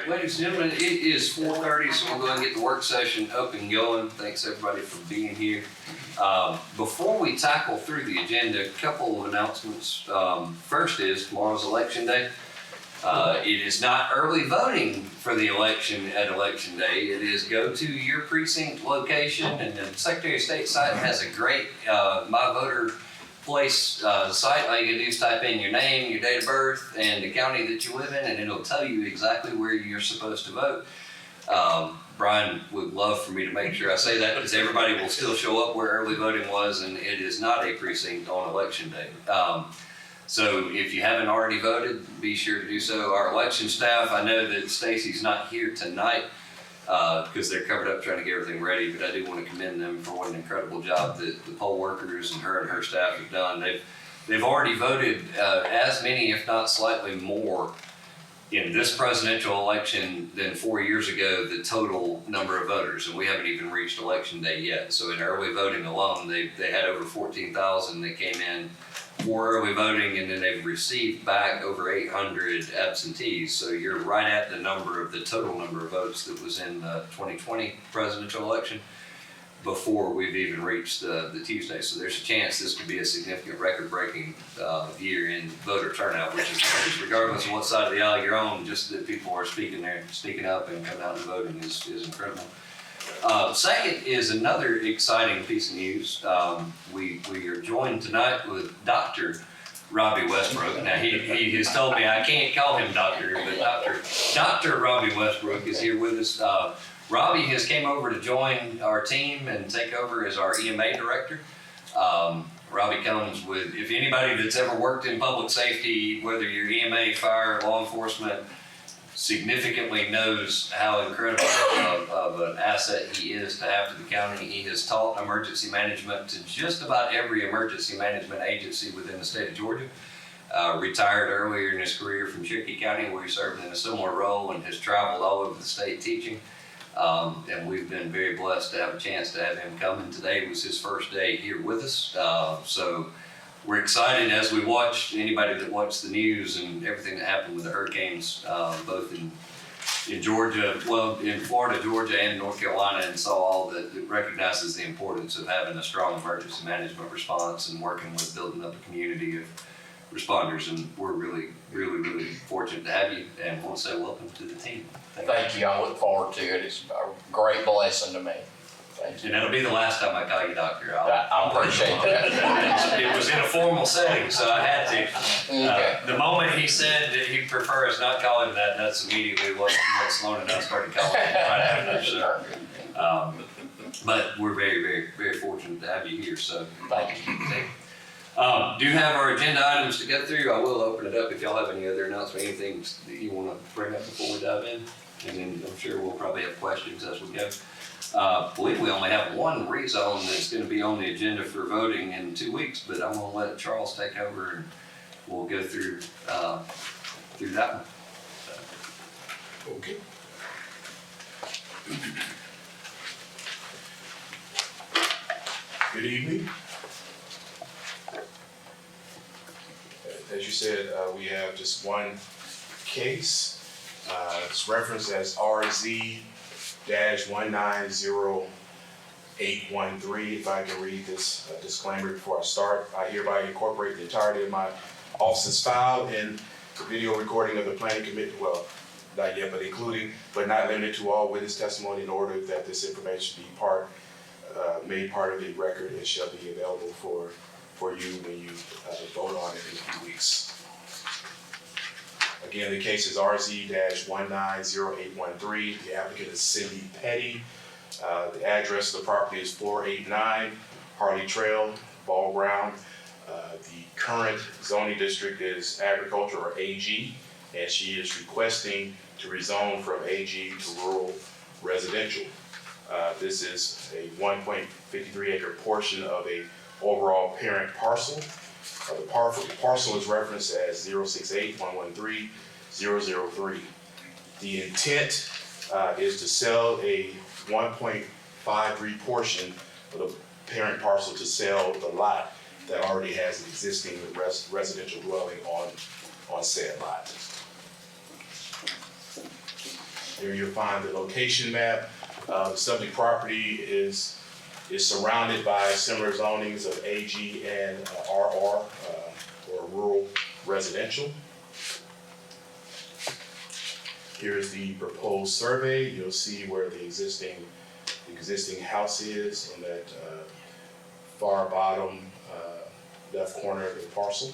ladies and gentlemen, it is 4:30, so we'll go ahead and get the work session up and going. Thanks everybody for being here. Before we tackle through the agenda, a couple of announcements. First is tomorrow's election day. It is not early voting for the election at election day. It is go to your precinct location, and the Secretary of State site has a great My Voter Place site. All you can do is type in your name, your date of birth, and the county that you live in, and it'll tell you exactly where you're supposed to vote. Brian would love for me to make sure I say that because everybody will still show up where early voting was, and it is not a precinct on election day. So if you haven't already voted, be sure to do so. Our election staff, I know that Stacy's not here tonight because they're covered up trying to get everything ready, but I do want to commend them for what an incredible job that the poll workers and her staff have done. They've already voted as many, if not slightly more, in this presidential election than 4 years ago, the total number of voters, and we haven't even reached election day yet. So in early voting alone, they had over 14,000 that came in for early voting, and then they've received back over 800 absentees. So you're right at the number of the total number of votes that was in the 2020 presidential election before we've even reached the Tuesday. So there's a chance this could be a significant record-breaking year in voter turnout, which is regardless of what side of the aisle you're on, just that people are speaking up and coming out and voting is incredible. Second is another exciting piece of news. We are joined tonight with Dr. Robbie Westbrook. Now he has told me I can't call him doctor, but Dr. Robbie Westbrook is here with us. Robbie has came over to join our team and take over as our EMA director. Robbie comes with, if anybody that's ever worked in public safety, whether you're EMA, fire, law enforcement, significantly knows how incredible of an asset he is to have to the county. He has taught emergency management to just about every emergency management agency within the state of Georgia. Retired earlier in his career from Cherokee County, where he served in a similar role and has traveled all over the state teaching. And we've been very blessed to have a chance to have him come, and today was his first day here with us. So we're excited as we watch, anybody that watched the news and everything that happened with the hurricanes, both in Georgia, well, in Florida, Georgia, and North Carolina, and saw all that recognizes the importance of having a strong emergency management response and working with building up a community of responders. And we're really, really, really fortunate to have you, and want to say welcome to the team. Thank you. I look forward to it. It's a great blessing to me. Thank you. And that'll be the last time I call you doctor. I appreciate that. It was in a formal setting, so I had to. Okay. The moment he said that he prefers not calling that, that's immediately what Sloan and I started calling him right after. So, but we're very, very, very fortunate to have you here. So Thank you. do have our agenda items to go through. I will open it up if y'all have any other announcements, anything that you want to bring up before we dive in. And then I'm sure we'll probably have questions as we go. I believe we only have one rezone that's going to be on the agenda for voting in 2 weeks, but I'm going to let Charles take over and we'll go through that one. Okay. Good evening. As you said, we have just one case. It's referenced as RZ-190813. If I can read this disclaimer before I start. I hereby incorporate the entirety of my office's file in the video recording of the planning committee, well, not yet, but including, but not limited to all witness testimony, in order that this information be made part of the record and shall be available for you when you vote on it in a few weeks. Again, the case is RZ-190813. The applicant is Cindy Petty. The address of the property is 489 Harley Trail, Ball Ground. The current zoning district is agriculture, or AG, and she is requesting to rezone from AG to rural residential. This is a 1.53 acre portion of a overall parent parcel. The parcel is referenced as 068-113-003. The intent is to sell a 1.53 portion of the parent parcel to sell the lot that already has an existing residential dwelling on said lot. There you'll find the location map. The subject property is surrounded by similar zonings of AG and RR, or rural residential. Here's the proposed survey. You'll see where the existing house is on that far bottom left corner of the parcel.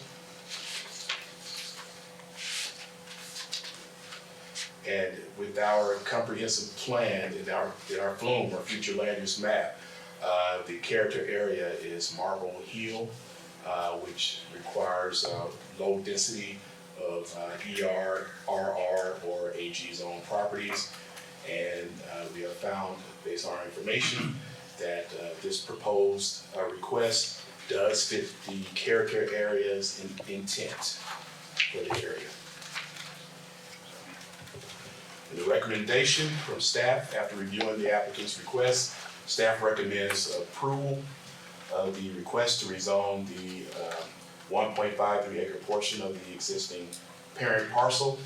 And with our comprehensive plan in our flume or future land use map, the character area is Marble Hill, which requires low density of ER, RR, or AG zone properties. And we have found, based on our information, that this proposed request does fit the character area's intent for the area. And the recommendation from staff after reviewing the applicant's request, staff recommends approval of the request to rezone the 1.53 acre portion of the existing parent parcel,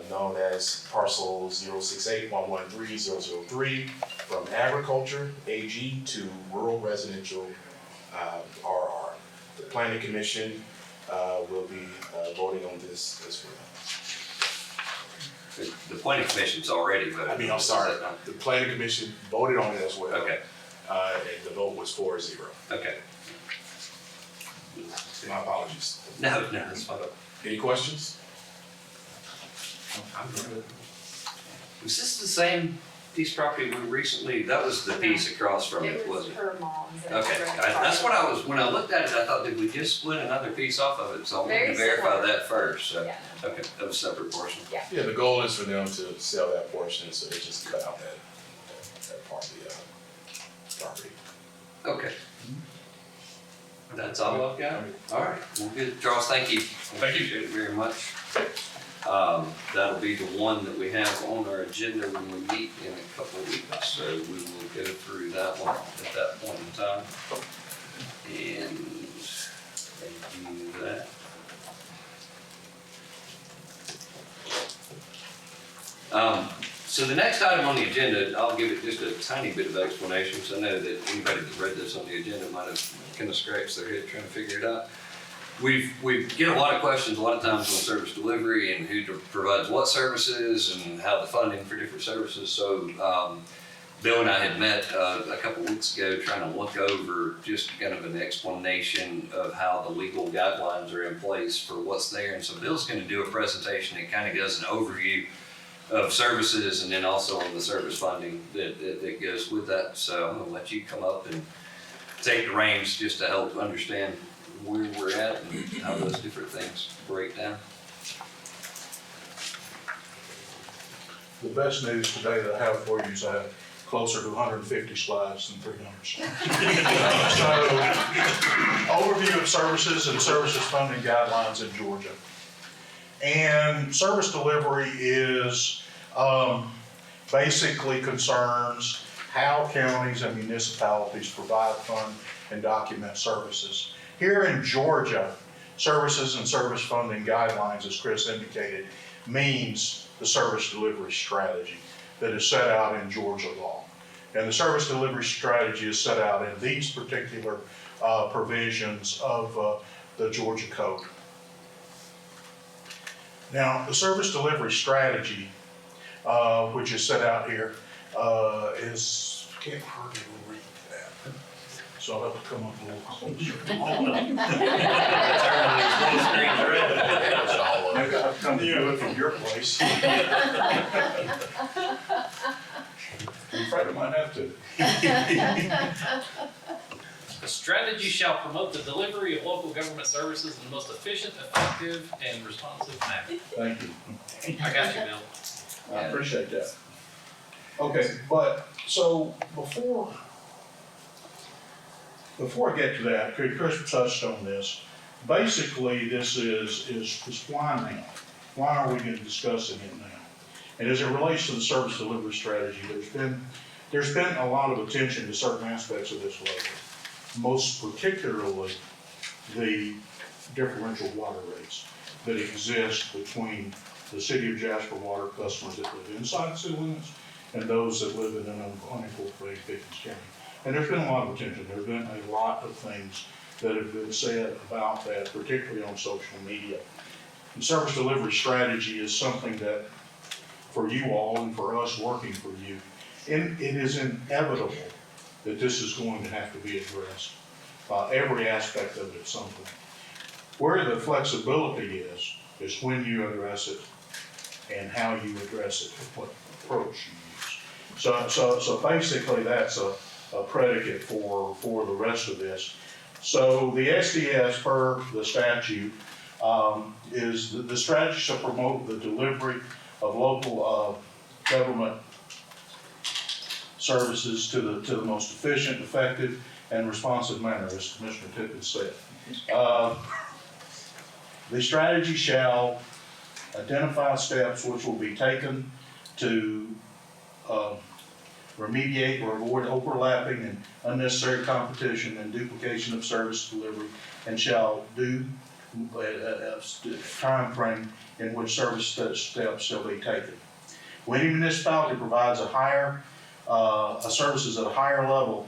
known as parcel 068113003, from agriculture, AG, to rural residential, RR. The Planning Commission will be voting on this as well. The planning commission's already voted. I mean, I'm sorry, the Planning Commission voted on it as well. Okay, And the vote was 4-0. okay. My apologies. No, that's fine. Any questions? Was this the same piece of property we recently, that was the piece across from it, wasn't it? her mom's. and Okay, her that's what father's. I was, when I looked at it, I thought, did we just split another piece off of it? So I wanted Very to verify similar. that first, so, Yeah. okay, that was a separate portion. Yeah, the goal is for them to sell that portion, so they just cut out that part of the property. Okay. That's all I've got? All right, well, good. Charles, thank you. Thank you. Appreciate it very much. That'll be the one that we have on our agenda when we meet in a couple of weeks, so we will go through that one at that point in time. And thank you for that. So the next item on the agenda, I'll give it just a tiny bit of explanation, so I know that anybody that read this on the agenda might have kind of scratched their head trying to figure it out. We get a lot of questions a lot of times on service delivery and who provides what services and how the funding for different services. So Bill and I had met a couple weeks ago trying to look over just kind of an explanation of how the legal guidelines are in place for what's there. And so Bill's going to do a presentation that kind of gives an overview of services and then also on the service funding that goes with that. So I'm going to let you come up and take the reins just to help understand where we're at and how those different things break down. The best news today that I have for you is I have closer to 150 slides than 300 slides. So, overview of services and services funding guidelines in Georgia. And service delivery is basically concerns how counties and municipalities provide, fund, and document services. Here in Georgia, services and service funding guidelines, as Chris indicated, means the service delivery strategy that is set out in Georgia law. And the service delivery strategy is set out in these particular provisions of the Georgia Code. Now, the service delivery strategy, which is set out here, is, I can't hardly read that. So I'll have to come up a little closer. Maybe I've come to do it from your place. I'm afraid I might have to. The strategy shall promote the delivery of local government services in the most efficient, effective, and responsive manner. Thank you. I got you, Bill. I appreciate that. Okay, but so before I get to that, Chris touched on this. Basically, this is why now? Why are we discussing it now? And as it relates to the service delivery strategy, there's been a lot of attention to certain aspects of this lately. Most particularly, the differential water rates that exist between the city of Jasper water customers that live inside the city limits and those that live in an unincorporated Pickens County. And there's been a lot of attention. There's been a lot of things that have been said about that, particularly on social media. And service delivery strategy is something that, for you all and for us working for you, it is inevitable that this is going to have to be addressed, every aspect of it at some point. Where the flexibility is when you address it and how you address it, what approach you use. So basically that's a predicate for the rest of this. So the SDS per the statute is the strategy to promote the delivery of local government services to the most efficient, effective, and responsive manner, as Commissioner Pickens said. The strategy shall identify steps which will be taken to remediate or avoid overlapping and unnecessary competition and duplication of service delivery, and shall do a time frame in which service steps shall be taken. When a municipality provides services at a higher level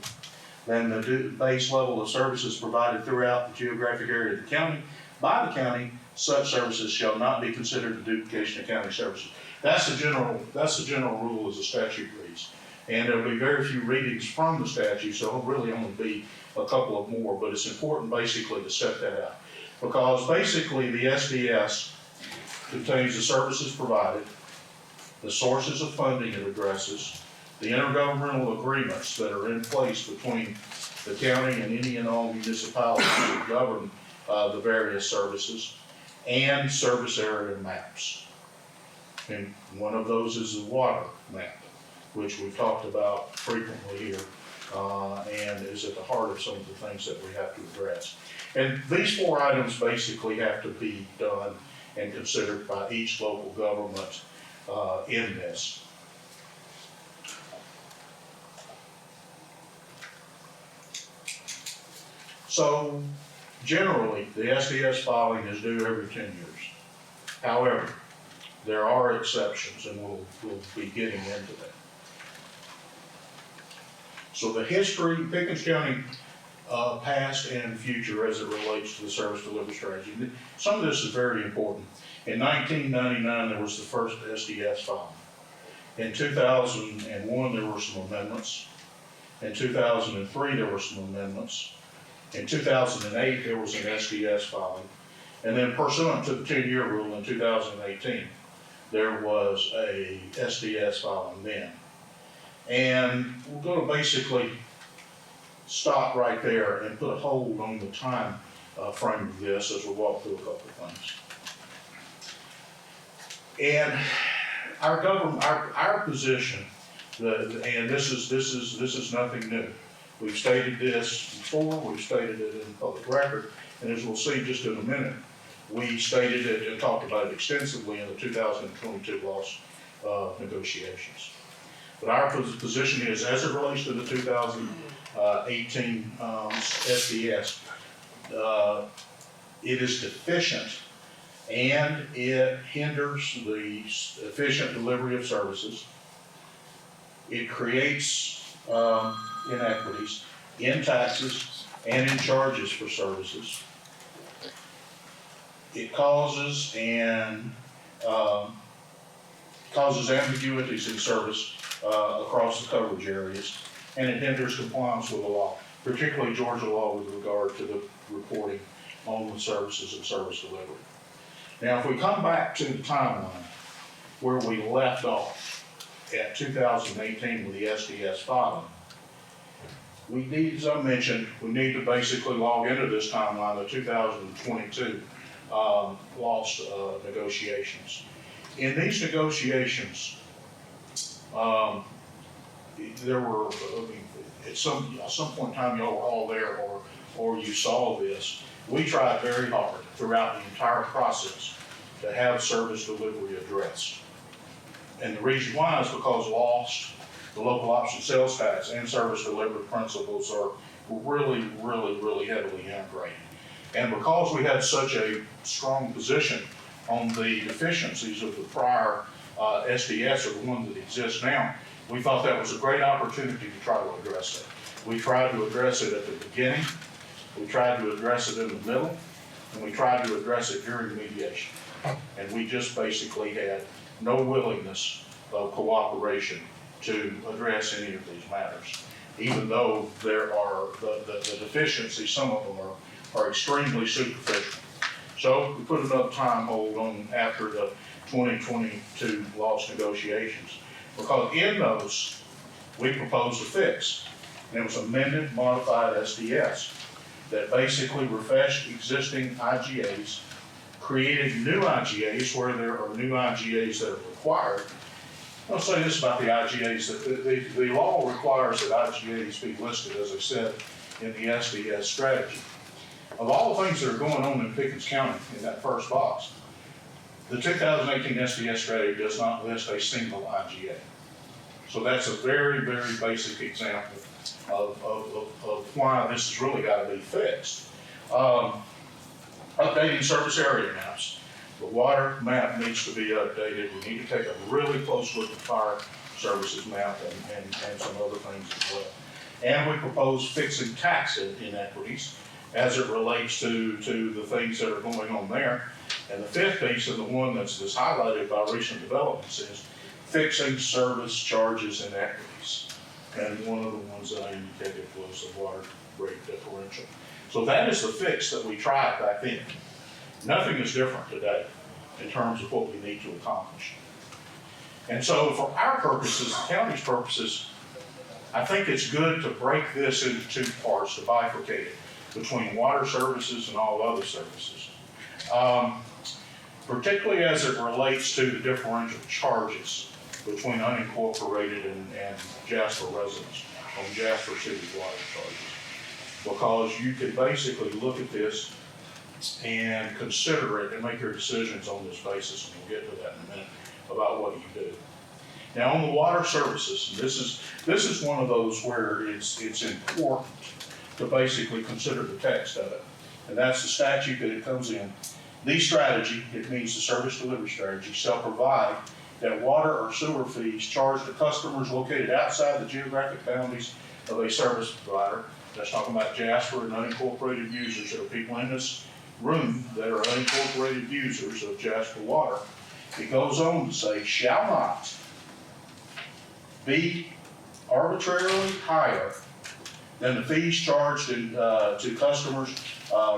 than the base level of services provided throughout the geographic area of the county, by the county, such services shall not be considered a duplication of county services. That's the general rule as the statute reads. And there'll be very few readings from the statute, so it'll really only be a couple of more, but it's important basically to set that out. Because basically the SDS contains the services provided, the sources of funding it addresses, the intergovernmental agreements that are in place between the county and any and all municipalities that govern the various services, and service area maps. And one of those is the water map, which we've talked about frequently here, and is at the heart of some of the things that we have to address. And these four items basically have to be done and considered by each local government in this. So generally, the SDS filing is due every 10 years. However, there are exceptions, and we'll be getting into that. So the history, Pickens County, past and future as it relates to the service delivery strategy. Some of this is very important. In 1999, there was the first SDS filing. In 2001, there were some amendments. In 2003, there were some amendments. In 2008, there was an SDS filing. And then pursuant to the 10-year rule in 2018, there was a SDS filing then. And we're going to basically stop right there and put a hold on the time frame of this as we walk through a couple of things. And our position, and this is nothing new. We've stated this before, we've stated it in public record, and as we'll see just in a minute, we stated it and talked about it extensively in the 2022 loss negotiations. But our position is, as it relates to the 2018 SDS, it is deficient and it hinders the efficient delivery of services. It creates inequities in taxes and in charges for services. It causes ambiguities in service across the coverage areas, and it hinders compliance with the law, particularly Georgia law with regard to the reporting on the services and service delivery. Now, if we come back to the timeline where we left off at 2018 with the SDS filing, we need, as I mentioned, we need to basically log into this timeline, the 2022 lost negotiations. In these negotiations, there were, at some point in time, y'all were all there or you saw this. We tried very hard throughout the entire process to have service delivery addressed. And the reason why is because lost, the local option sales tax, and service delivery principles are really, really, really heavily integrated. And because we had such a strong position on the deficiencies of the prior SDS or the one that exists now, we thought that was a great opportunity to try to address it. We tried to address it at the beginning, we tried to address it in the middle, and we tried to address it during mediation. And we just basically had no willingness of cooperation to address any of these matters. Even though there are the deficiencies, some of them are extremely superficial. So we put another time hold on after the 2022 loss negotiations, because in those, we proposed a fix. And it was amended, modified SDS that basically refreshed existing IGAs, created new IGAs where there are new IGAs that are required. I'll say this about the IGAs, that the law requires that IGAs be listed, as I said, in the SDS strategy. Of all the things that are going on in Pickens County in that first box, the 2018 SDS strategy does not list a single IGA. So that's a very, very basic example of why this has really got to be fixed. Updating surface area maps. The water map needs to be updated. We need to take a really close look at the fire services map and some other things as well. And we propose fixing tax inequities as it relates to the things that are going on there. And the fifth piece, and the one that's highlighted by recent developments, is fixing service charges inequities. And one of the ones that I indicated was the water rate differential. So that is the fix that we tried back then. Nothing is different today in terms of what we need to accomplish. And so for our purposes, the county's purposes, I think it's good to break this into two parts, to bifurcate it between water services and all other services. Particularly as it relates to the differential charges between unincorporated and Jasper residents on Jasper City water charges. Because you can basically look at this and consider it and make your decisions on this basis, and we'll get to that in a minute, about what you do. Now on the water services, and this is one of those where it's important to basically consider the text of it. And that's the statute that it comes in. The strategy, it means the service delivery strategy, shall provide that water or sewer fees charged to customers located outside the geographic boundaries of a service provider. That's talking about Jasper and unincorporated users. There are people in this room that are unincorporated users of Jasper Water. It goes on to say, shall not be arbitrarily higher than the fees charged to customers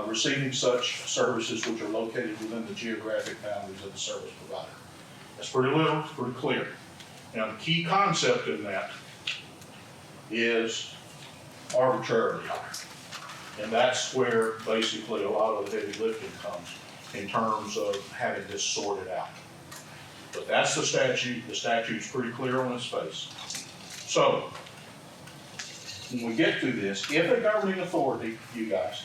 receiving such services which are located within the geographic boundaries of the service provider. That's pretty little, it's pretty clear. Now the key concept in that is arbitrarily higher. And that's where basically a lot of the heavy lifting comes in terms of having this sorted out. But that's the statute. The statute's pretty clear on its face. So, when we get to this, if a governing authority, you guys,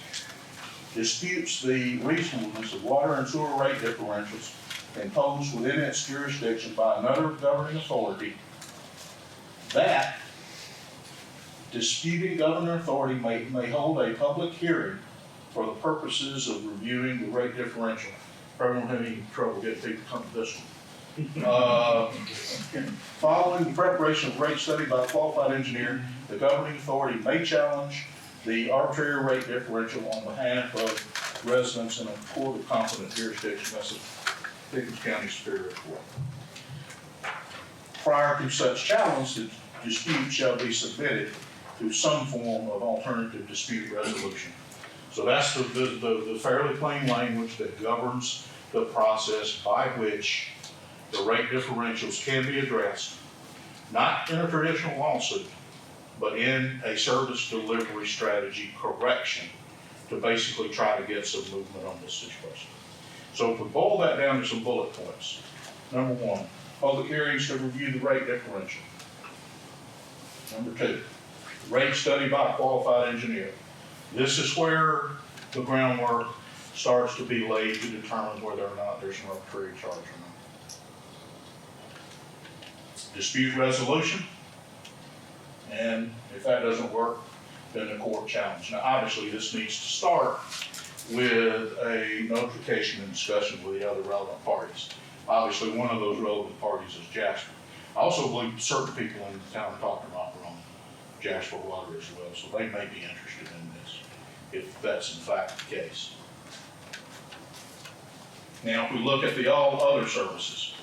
disputes the reasonableness of water and sewer rate differentials imposed within its jurisdiction by another governing authority, that disputing governing authority may hold a public hearing for the purposes of reviewing the rate differential. Probably won't have any trouble getting people to come to this one. Following the preparation of rate study by a qualified engineer, the governing authority may challenge the arbitrary rate differential on behalf of residents in a court of competent jurisdiction. That's the Pickens County Superior Court. Prior to such challenge, the dispute shall be submitted through some form of alternative dispute resolution. So that's the fairly plain language that governs the process by which the rate differentials can be addressed, not in a traditional lawsuit, but in a service delivery strategy correction to basically try to get some movement on this situation. So if we boil that down to some bullet points, number one, public hearings to review the rate differential. Number two, rate study by a qualified engineer. This is where the groundwork starts to be laid to determine whether or not there's an arbitrary charge or not. Dispute resolution, and if that doesn't work, then the court challenge. Now obviously this needs to start with a notification and discussion with the other relevant parties. Obviously, one of those relevant parties is Jasper. I also believe certain people in the town of Talking Rock are on Jasper Water as well, so they may be interested in this, if that's in fact the case. Now, if we look at the all other services,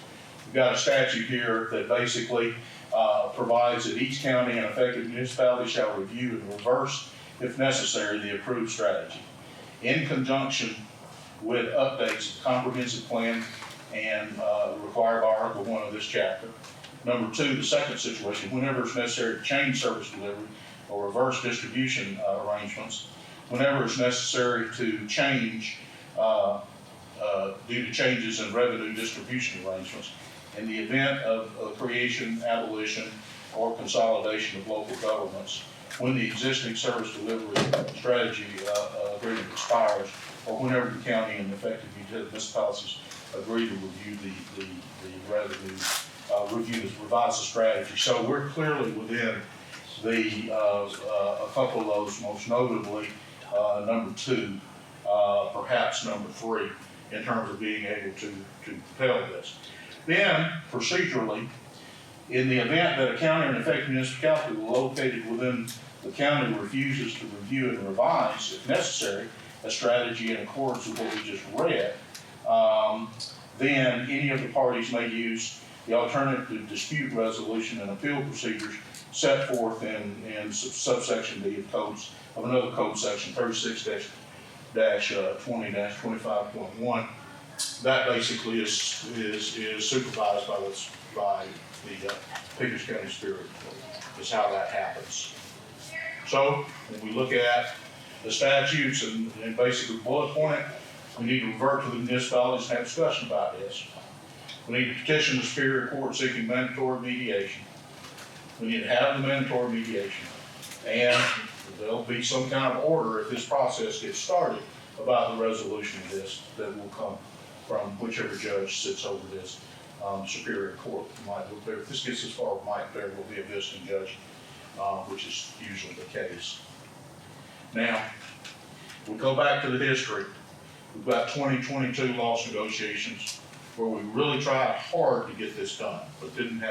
we've got a statute here that basically provides that each county and affected municipality shall review and reverse, if necessary, the approved strategy in conjunction with updates of the comprehensive plan and required by Article 1 of this chapter. Number 2, the second situation, whenever it's necessary to change service delivery or reverse distribution arrangements, whenever it's necessary to change due to changes in revenue distribution arrangements, in the event of creation, abolition, or consolidation of local governments, when the existing service delivery strategy agreement expires, or whenever the county and affected municipalities agree to review the revenue, revise the strategy. So we're clearly within the a couple of those, most notably number 2, perhaps number 3, in terms of being able to propel this. Then, procedurally, in the event that a county or an affected municipality located within the county refuses to review and revise, if necessary, a strategy in accordance with what we just read, then any of the parties may use the alternative dispute resolution and appeal procedures set forth in subsection D of codes of another code section 36-20-25.1. That basically is supervised by the Pickens County Superior Court, is how that happens. So when we look at the statutes and basically bullet point it, we need to revert to the municipalities and have discussion about this. We need to petition the Superior Court seeking mandatory mediation. We need to have the mandatory mediation. And there'll be some kind of order if this process gets started about the resolution of this that will come from whichever judge sits over this Superior Court. If this gets as far, there will be a visiting judge, which is usually the case. Now, we go back to the history. We've got 2022 loss negotiations where we really tried hard to get this done, but didn't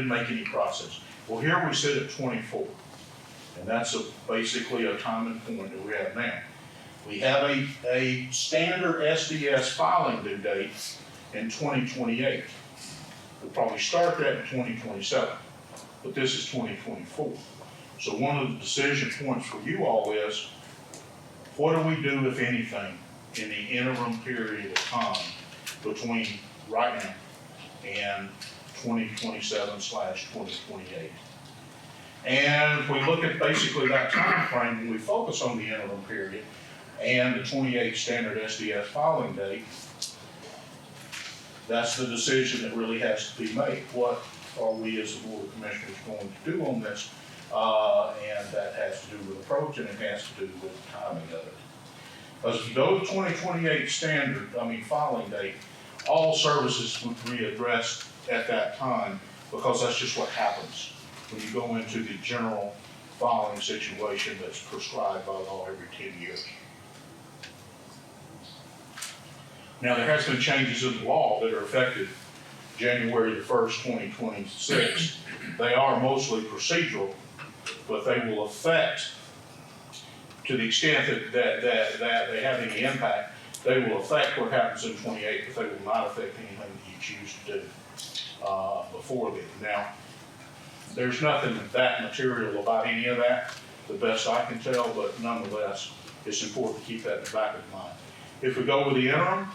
make any process. Well, here we sit at 24, and that's basically a timing point that we have now. We have a standard SDS filing due date in 2028. We'll probably start that in 2027, but this is 2024. So one of the decision points for you all is, what do we do, if anything, in the interim period of time between right now and 2027/2028? And if we look at basically that time frame, when we focus on the interim period and the 28 standard SDS filing date, that's the decision that really has to be made. What are we as a Board of Commissioners going to do on this? And that has to do with approach, and it has to do with timing of it. Because if you go to 2028 filing date, all services would be addressed at that time, because that's just what happens when you go into the general filing situation that's prescribed by law every 10 years. Now, there has been changes in the law that are effective January the 1st, 2026. They are mostly procedural, but they will affect, to the extent that they have any impact, they will affect what happens in 28, but they will not affect anything that you choose to do before then. Now, there's nothing that material about any of that, the best I can tell, but nonetheless, it's important to keep that in the back of the mind. If we go with the interim,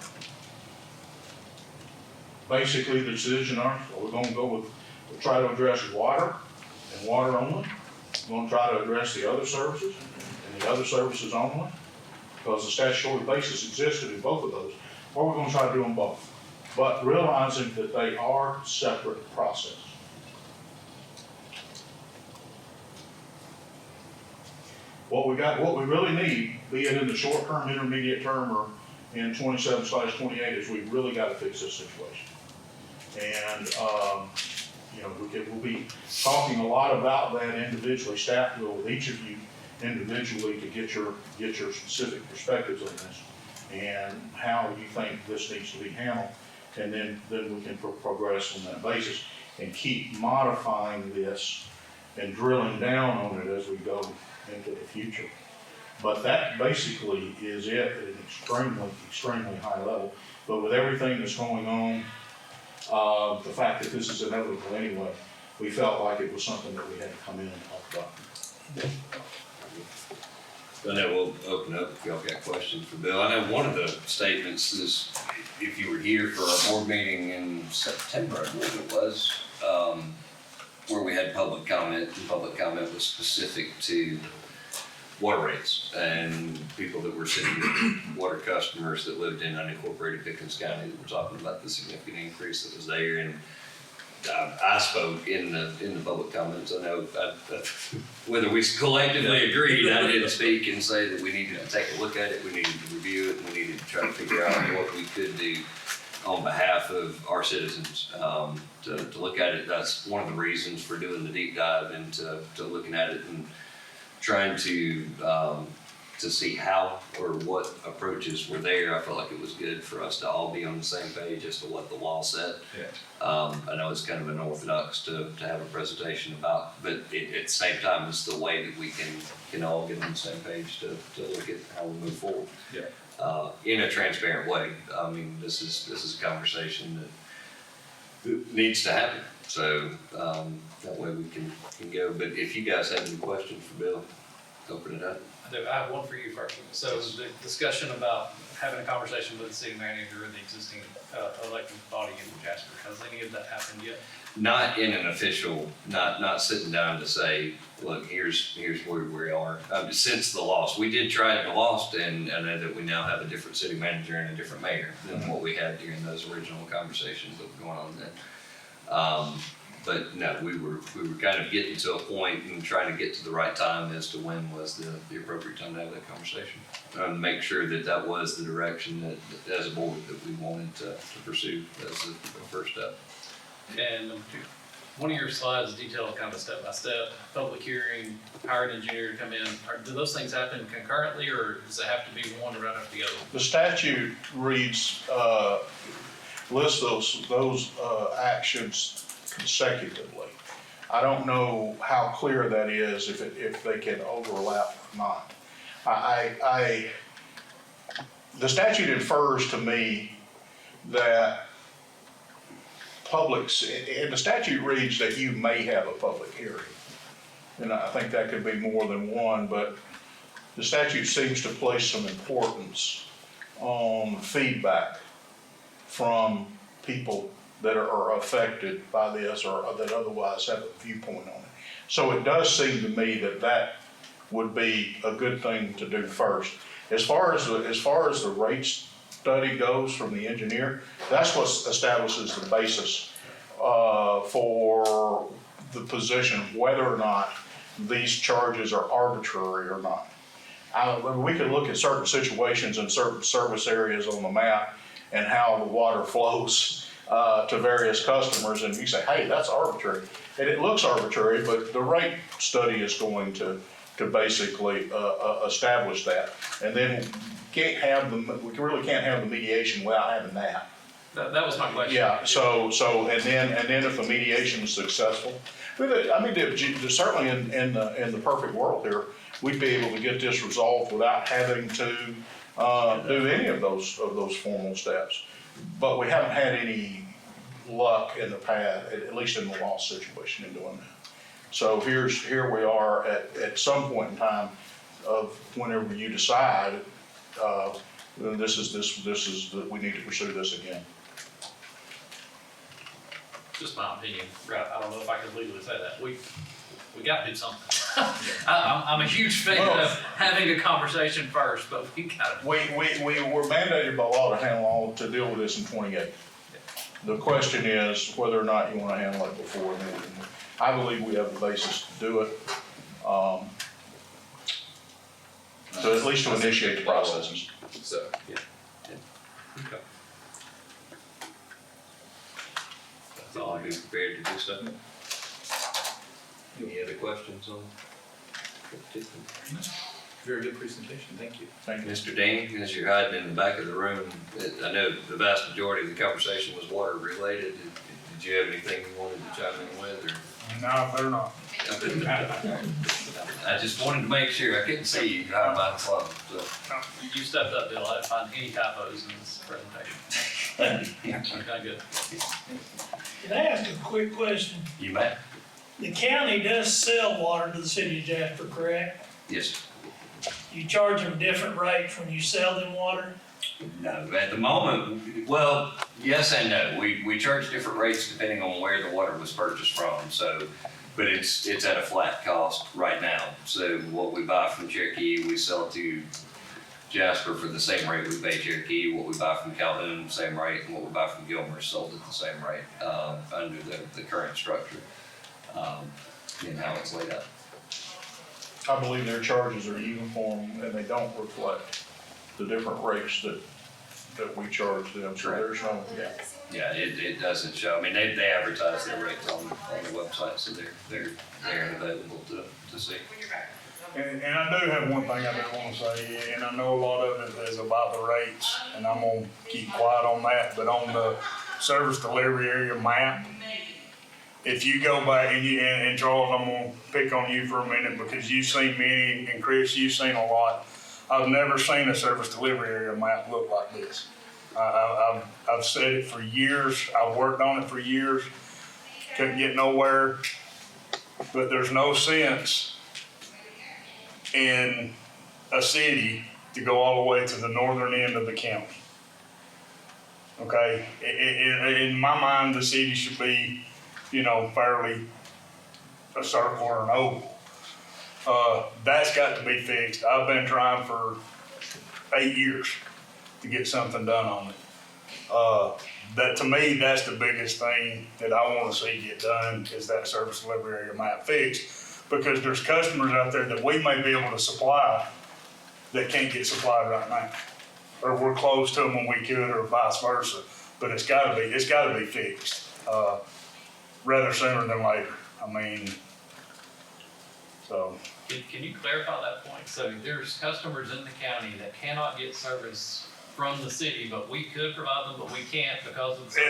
basically the decision are we're going to go with, we'll try to address water and water only. We're going to try to address the other services and the other services only, because the statutory basis existed in both of those, or we're going to try to do them both, but realizing that they are separate processes. What we really need, be it in the short term, intermediate term, or in 27/28, is we really got to fix this situation. And we'll be talking a lot about that individually. Staff will, with each of you, individually to get your specific perspectives on this and how you think this needs to be handled. And then we can progress on that basis and keep modifying this and drilling down on it as we go into the future. But that basically is it at an extremely high level. But with everything that's going on, the fact that this is inevitable anyway, we felt like it was something that we had to come in and talk about. I know we'll open up if y'all got questions for Bill. I know one of the statements is, if you were here for our board meeting in September, I believe it was, where we had public comment, and public comment was specific to water rates and people that were sitting with water customers that lived in unincorporated Pickens County that were talking about the significant increase that was there. And I spoke in the public comments. I know whether we collectively agreed, I did speak and say that we needed to take a look at it, we needed to review it, and we needed to try to figure out what we could do on behalf of our citizens to look at it. That's one of the reasons for doing the deep dive into looking at it and trying to see how or what approaches were there. I felt like it was good for us to all be on the same page as to what the law said. Yeah. I know it's kind of unorthodox to have a presentation about, but at the same time, it's the way that we can all get on the same page to look at how we move forward. Yeah. In a transparent way. I mean, this is a conversation that needs to happen. So that way we can go. But if you guys have any questions for Bill, open it up. I have one for you first. So the discussion about having a conversation with the city manager and the existing elected body in Jasper, has any of that happened yet? Not in an official, not sitting down to say, look, here's where we are. Since the loss, we did try it in the lost, and I know that we now have a different city manager and a different mayor than what we had during those original conversations that were going on then. But no, we were kind of getting to a point and trying to get to the right time as to when was the appropriate time to have that conversation. Make sure that was the direction that as a board that we wanted to pursue as the first step. And number two, one of your slides detailed kind of step-by-step, public hearing, hired engineer to come in. Do those things happen concurrently, or does it have to be one right after the other? The statute reads, lists those actions consecutively. I don't know how clear that is, if they can overlap or not. The statute infers to me that and the statute reads that you may have a public hearing. And I think that could be more than one, but the statute seems to place some importance on feedback from people that are affected by this or that otherwise have a viewpoint on it. So it does seem to me that would be a good thing to do first. As far as the rate study goes from the engineer, that's what establishes the basis for the position of whether or not these charges are arbitrary or not. We could look at certain situations in certain service areas on the map and how the water flows to various customers, and you say, hey, that's arbitrary. And it looks arbitrary, but the rate study is going to basically establish that. And then we really can't have the mediation without having that. That was my question. Yeah, so and then if the mediation is successful, I mean, certainly in the perfect world here, we'd be able to get this resolved without having to do any of those formal steps. But we haven't had any luck in the past, at least in the loss situation, in doing that. So here we are at some point in time of whenever you decide, this is we need to pursue this again. Just my opinion, right? I don't know if I can legally say that. We got to do something. I'm a huge fan of having a conversation first, but we got to. We were mandated by law to deal with this in 28. The question is whether or not you want to handle it before then. I believe we have the basis to do it, so at least to initiate the processes. So, yeah. Okay. That's all. I'll be prepared to do so. Any other questions on? Very good presentation, thank you. Thank you. Mr. Dean, as you're hiding in the back of the room, I know the vast majority of the conversation was water related. Did you have anything you wanted to chime in with, or? No, better not. I just wanted to make sure. I couldn't see you hiding behind the phone, so. You stepped up, Bill. I didn't find any typos in this presentation. Okay, good. Can I ask a quick question? You may? The county does sell water to the city of Jasper, correct? Yes. You charge them different rates when you sell them water? No, at the moment, well, yes and no. We charge different rates depending on where the water was purchased from, so, but it's at a flat cost right now. So what we buy from Cherokee, we sell to Jasper for the same rate we pay Cherokee. What we buy from Calhoun, same rate, and what we buy from Gilmer is sold at the same rate, under the current structure, and how it's laid out. I believe their charges are uniform and they don't reflect the different rates that we charge them, so there's no, yeah. Yeah, it doesn't show. I mean, they advertise their rates on the website, so they're available to see. And I do have one thing I do want to say, and I know a lot of it is about the rates, and I'm gonna keep quiet on that, but on the service delivery area map, if you go back and Charles, I'm gonna pick on you for a minute because you've seen many, and Chris, you've seen a lot. I've never seen a service delivery area map look like this. I've said it for years. I've worked on it for years. Couldn't get nowhere. But there's no sense in a city to go all the way to the northern end of the county. Okay? In my mind, the city should be, fairly a circle or an oval. That's got to be fixed. I've been trying for 8 years to get something done on it. That to me, that's the biggest thing that I want to see get done is that service delivery area map fixed. Because there's customers out there that we may be able to supply that can't get supplied right now. Or we're close to them when we could or vice versa. But it's gotta be fixed, rather sooner than later. I mean, so. Can you clarify that point? So there's customers in the county that cannot get service from the city, but we could provide them, but we can't because of the.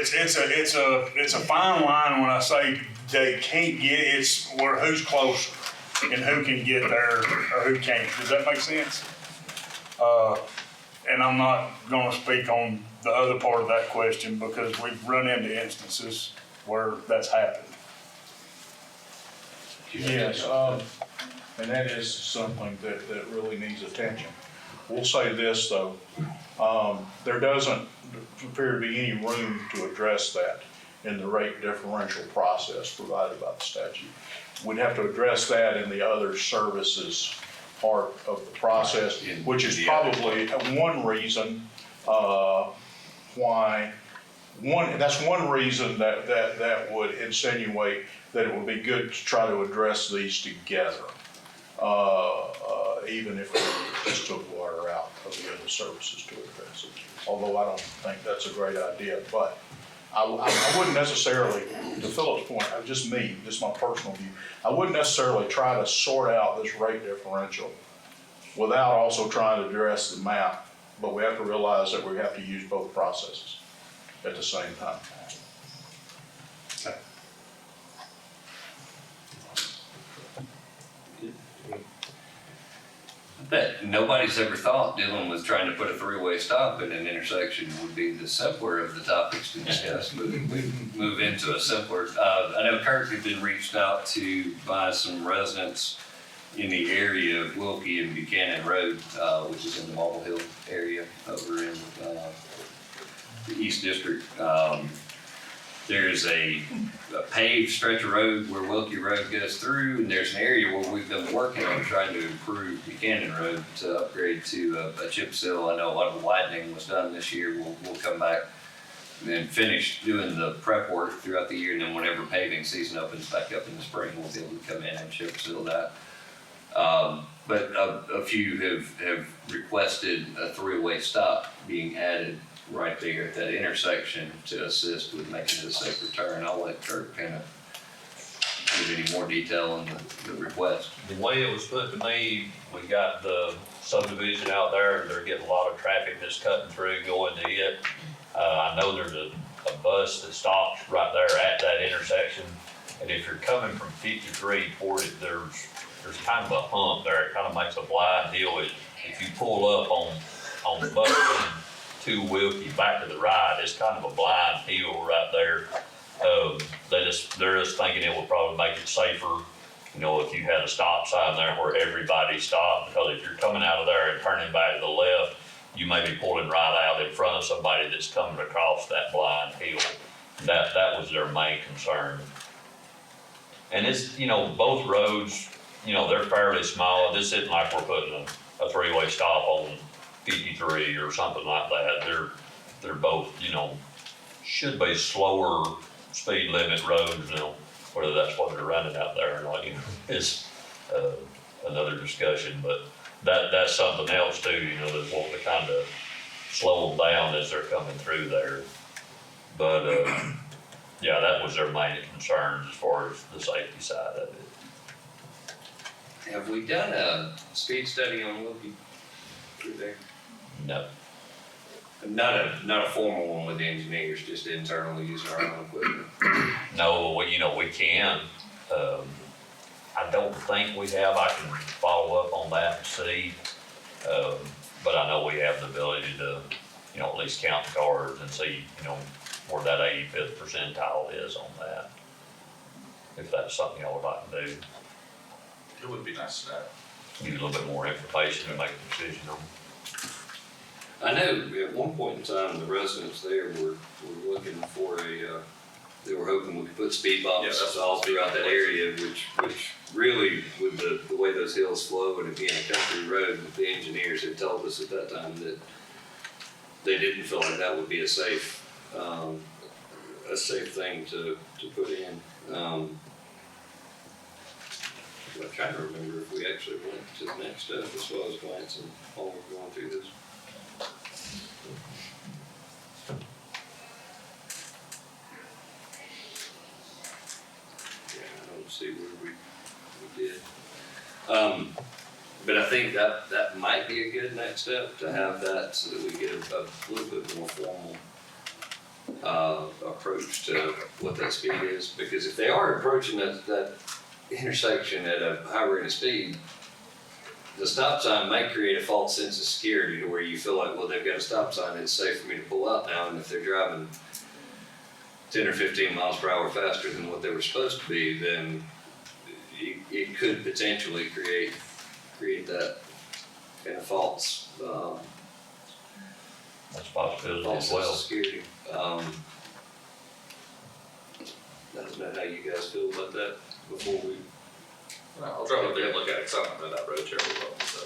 It's a fine line when I say they can't get, it's where who's closer and who can get there or who can't. Does that make sense? And I'm not gonna speak on the other part of that question because we've run into instances where that's happened. Yes, and that is something that really needs attention. We'll say this though, there doesn't appear to be any room to address that in the rate differential process provided by the statute. We'd have to address that in the other services part of the process, which is probably one reason that's one reason that would insinuate that it would be good to try to address these together, even if we just took water out of the other services to address it. Although I don't think that's a great idea, but I wouldn't necessarily, to Philip's point, just my personal view, I wouldn't necessarily try to sort out this rate differential without also trying to address the map, but we have to realize that we have to use both processes at the same time. Okay. I bet nobody's ever thought dealing with trying to put a three-way stop at an intersection would be the simpler of the topics to discuss, but we move into a simpler. I know Kirk had been reached out to by some residents in the area of Wilkie and Buchanan Road, which is in the Marble Hill area over in the East District. There's a paved stretch of road where Wilkie Road goes through, and there's an area where we've been working on trying to improve Buchanan Road to upgrade to a chip seal. I know a lot of the widening was done this year. We'll come back and finish doing the prep work throughout the year, and then whenever paving season opens back up in the spring, we'll be able to come in and chip seal that. But a few have requested a three-way stop being added right there at that intersection to assist with making it a safer turn. I'll let Kirk kind of give any more detail on the request. The way it was put to me, we got the subdivision out there, they're getting a lot of traffic that's cutting through, going to it. I know there's a bus that stops right there at that intersection, and if you're coming from 53 toward it, there's kind of a hump there, it kind of makes a blind hill. If you pull up on the bus to Wilkie back to the right, it's kind of a blind hill right there. They're just thinking it will probably make it safer, you know, if you had a stop sign there where everybody stopped, because if you're coming out of there and turning back to the left, you may be pulling right out in front of somebody that's coming across that blind hill. That was their main concern. And it's, you know, both roads, you know, they're fairly small. This isn't like we're putting a three-way stop on 53 or something like that. They're both, you know, should be slower speed limit roads, you know, whether that's what they're running out there or not, you know, is another discussion. But that's something else too, you know, that's wanting to kind of slow them down as they're coming through there. But yeah, that was their main concern as far as the safety side of it. Have we done a speed study on Wilkie through there? No. Not a formal one with the engineers, just internally using our own equipment. No, we can. I don't think we have. I can follow up on that and see. But I know we have the ability to, you know, at least count the cars and see, you know, where that 85th percentile is on that. If that's something y'all would like to do. It would be nice to have. Give you a little bit more information to make a decision on. I know at one point in time, the residents there were looking for they were hoping we could put speed bumps all throughout that area, which really, with the way those hills flow and it being a country road, the engineers had told us at that time that they didn't feel like that would be a safe thing to put in. I'm trying to remember if we actually went to the next step as well as glancing while we're going through this. Yeah, I don't see where we did. But I think that might be a good next step to have that so that we get a little bit more formal approach to what that speed is. Because if they are approaching that intersection at a high rate of speed, the stop sign might create a false sense of security to where you feel like, well, they've got a stop sign, it's safe for me to pull out now. And if they're driving 10 or 15 miles per hour faster than what they were supposed to be, then it could potentially create that kind of false That's a possibility false as sense well. of security. I don't know how you guys feel about that before we. I'll drive up there and look at it, because I don't know that road terribly well, so.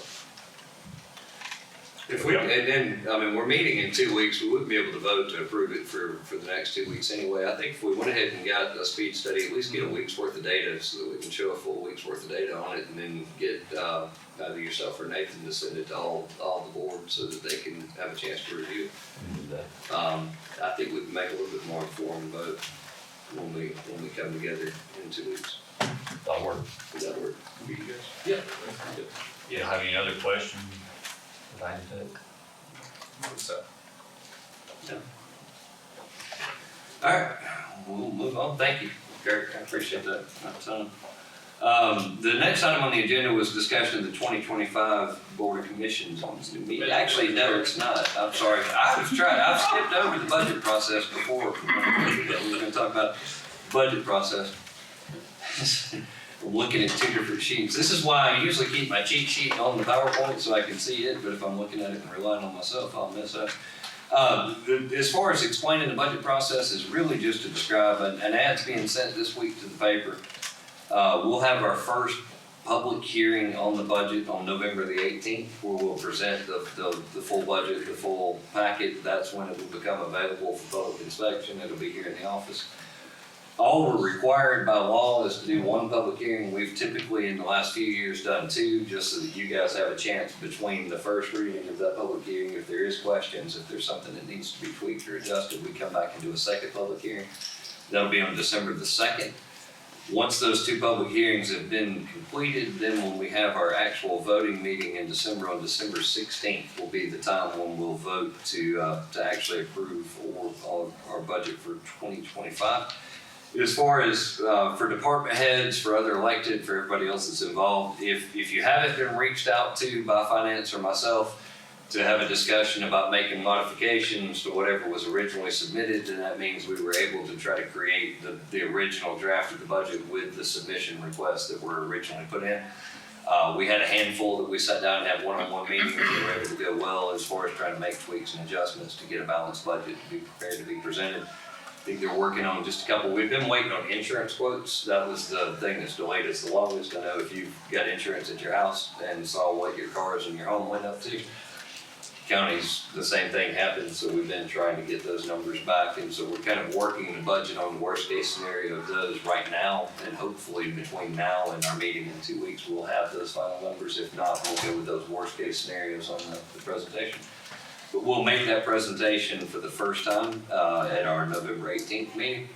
If we, and then, I mean, we're meeting in 2 weeks, we wouldn't be able to vote to approve it for the next 2 weeks anyway. I think if we went ahead and got a speed study, at least get a week's worth of data so that we can show a full week's worth of data on it, and then get either yourself or Nathan to send it to all the boards so that they can have a chance to review it. I think we can make a little bit more informed vote when we come together in 2 weeks. That'll work. Does that work for you guys? Yeah. You have any other questions? So, All right, we'll move on. Thank you, Kirk. I appreciate that time. The next item on the agenda was discussion of the 2025 Board of Commissions on this new meeting. Actually, no, it's not. I'm sorry. I've skipped over the budget process before. We were going to talk about budget process. I'm looking at two different sheets. This is why I usually keep my cheat sheet on the PowerPoint so I can see it, but if I'm looking at it and relying on myself, I'll mess up. As far as explaining the budget process is really just to describe an ad's being sent this week to the paper. We'll have our first public hearing on the budget on November the 18th, where we'll present the full budget, the full packet. That's when it will become available for public inspection. It'll be here in the office. All we're required by law is to do one public hearing. We've typically in the last few years done two, just so that you guys have a chance between the first reading of that public hearing. If there is questions, if there's something that needs to be tweaked or adjusted, we come back and do a second public hearing. That'll be on December the 2nd. Once those two public hearings have been completed, then when we have our actual voting meeting in December, on December 16th, will be the time when we'll vote to actually approve our budget for 2025. As far as for department heads, for other elected, for everybody else that's involved, if you haven't been reached out to by finance or myself to have a discussion about making modifications to whatever was originally submitted, then that means we were able to try to create the original draft of the budget with the submission requests that were originally put in. We had a handful that we sat down and had one-on-one meetings that were able to go well as far as trying to make tweaks and adjustments to get a balanced budget to be prepared to be presented. I think they're working on just a couple. We've been waiting on insurance quotes. That was the thing that's delayed us the longest. I know if you've got insurance at your house and saw what your cars and your home went up to, counties, the same thing happened, so we've been trying to get those numbers back, and so we're kind of working the budget on the worst case scenario of those right now, and hopefully between now and our meeting in 2 weeks, we'll have those final numbers. If not, we'll go with those worst case scenarios on the presentation. But we'll make that presentation for the first time at our November 18th meeting.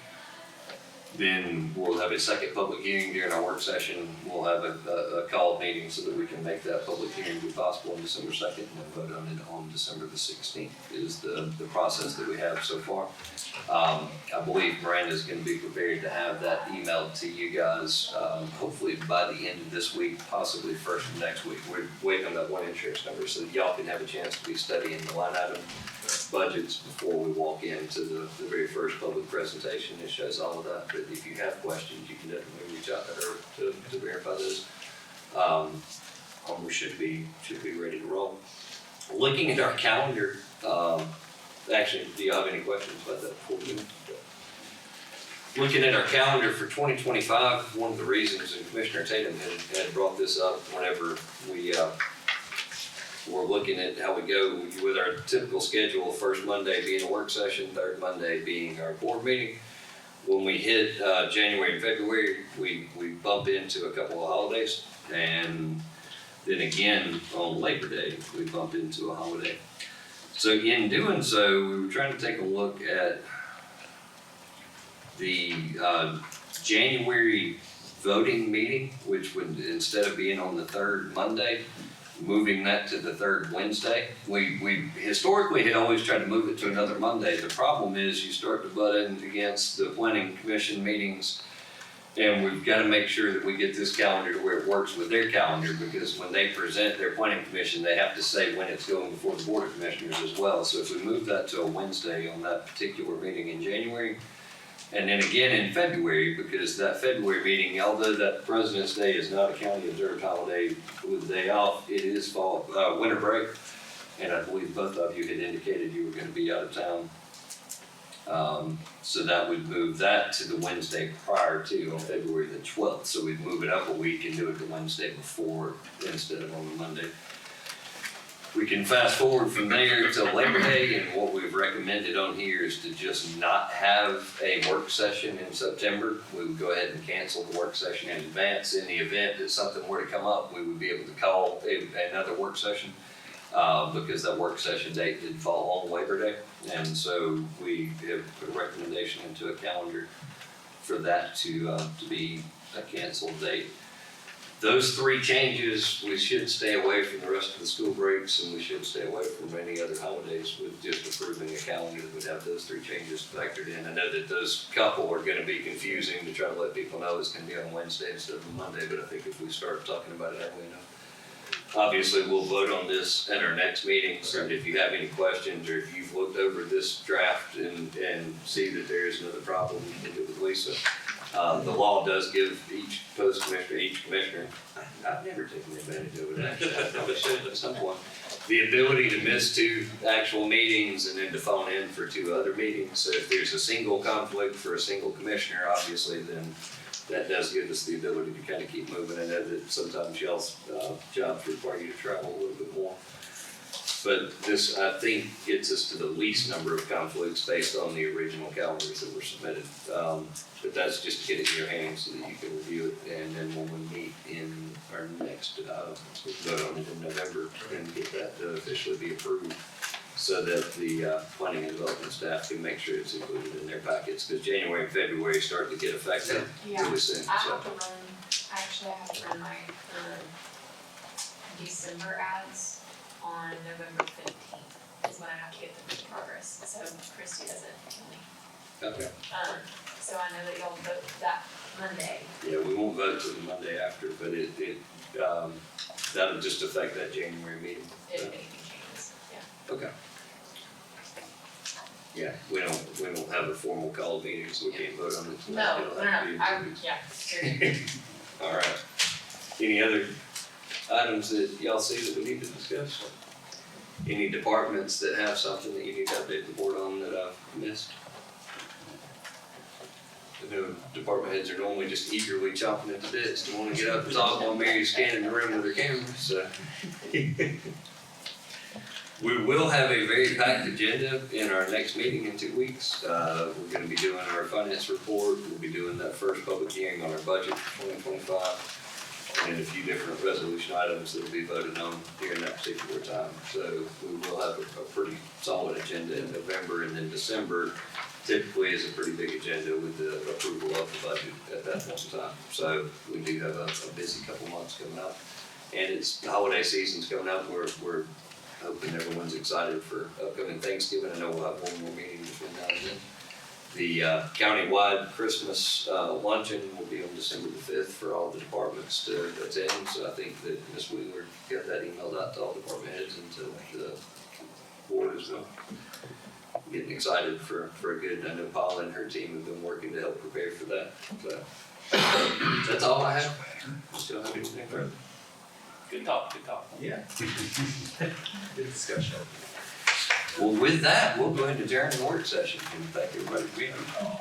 Then we'll have a second public hearing during our work session. We'll have a called meeting so that we can make that public hearing be possible on December 2nd and then vote on it on December the 16th is the process that we have so far. I believe Miranda's going to be prepared to have that emailed to you guys hopefully by the end of this week, possibly first of next week. We're waiting on that one insurance number so that y'all can have a chance to be studying the line item budgets before we walk into the very first public presentation that shows all of that. But if you have questions, you can definitely reach out to her to verify those. We should be ready to roll. Looking at our calendar, actually, do you have any questions about that before we move? Looking at our calendar for 2025, one of the reasons, and Commissioner Tatum had brought this up whenever we're looking at how we go with our typical schedule, first Monday being a work session, third Monday being our board meeting. When we hit January and February, we bump into a couple of holidays, and then again on Labor Day, we bump into a holiday. So in doing so, we were trying to take a look at the January voting meeting, which would, instead of being on the third Monday, moving that to the third Wednesday. We historically had always tried to move it to another Monday. The problem is you start to butt in against the planning commission meetings, and we've got to make sure that we get this calendar to where it works with their calendar, because when they present their planning commission, they have to say when it's going before the board of commissioners as well. So if we move that to a Wednesday on that particular meeting in January, and then again in February, because that February meeting, although that President's Day is not a county observed holiday with a day off, it is winter break. And I believe both of you had indicated you were going to be out of town. So that would move that to the Wednesday prior to, on February the 12th. So we'd move it up a week and do it the Wednesday before instead of on the Monday. We can fast forward from there to Labor Day, and what we've recommended on here is to just not have a work session in September. We would go ahead and cancel the work session in advance. In the event that something were to come up, we would be able to call another work session because that work session date did fall on Labor Day. And so we have put a recommendation into a calendar for that to be a canceled date. Those three changes, we should stay away from the rest of the school breaks, and we should stay away from any other holidays with just approving a calendar that would have those three changes factored in. I know that those couple are going to be confusing to try to let people know it's going to be on Wednesday instead of Monday, but I think if we start talking about it early enough. Obviously, we'll vote on this at our next meeting, so if you have any questions or if you've looked over this draft and see that there is another problem, you can do it with Lisa. The law does give each commissioner, I've never taken advantage of it actually, I probably should at some point, the ability to miss 2 actual meetings and then to phone in for 2 other meetings. So if there's a single conflict for a single commissioner, obviously, then that does give us the ability to kind of keep moving. I know that sometimes y'all's jobs require you to travel a little bit more. But this, I think, gets us to the least number of conflicts based on the original calendars that were submitted. But that's just to get it in your hands so that you can review it. And then when we meet in our next vote on it in November, and get that to officially be approved. so that the planning and development staff can make sure it's included in their packets, because January and February start to get effective Yeah, really soon, I so. have to run, actually I have to run my, December ads on November 15th is when I have to get them in progress, so Christie doesn't kill me. Okay, So I know that y'all vote that Monday. yeah, we won't vote till the Monday after, but that'll just affect that January meeting. If so. anything changes, yeah. Okay. Yeah, we don't have a formal call meeting, so we can't vote on it tonight. No, It'll no, have to be in 2 I, weeks. yeah, seriously. All right. Any other items that y'all see that we need to discuss? Any departments that have something that you need to update the board on that I've missed? I know department heads are normally just eagerly chomping at the bits to want to get up and talk while Mary's scanning the room with her camera, so. We will have a very packed agenda in our next meeting in 2 weeks. We're gonna be doing our finance report, we'll be doing that first public hearing on our budget for 2025, and a few different resolution items that will be voted on during that particular time. So we will have a pretty solid agenda in November, and then December typically is a pretty big agenda with the approval of the budget at that point in time. So we do have a busy couple months coming up, and it's the holiday season's coming up. We're hoping everyone's excited for upcoming Thanksgiving. I know we'll have one more meeting between now and then. The county-wide Christmas luncheon will be on December the 5th for all the departments to attend. So I think that Ms. Wheeler got that emailed out to all department heads and to the board as well. Getting excited for a good, I know Paula and her team have been working to help prepare for that. So that's all I have. Still have anything further? Good talk, good talk. Yeah. Good discussion. Well, with that, we'll go into adjourn the work session, and thank everybody for being here.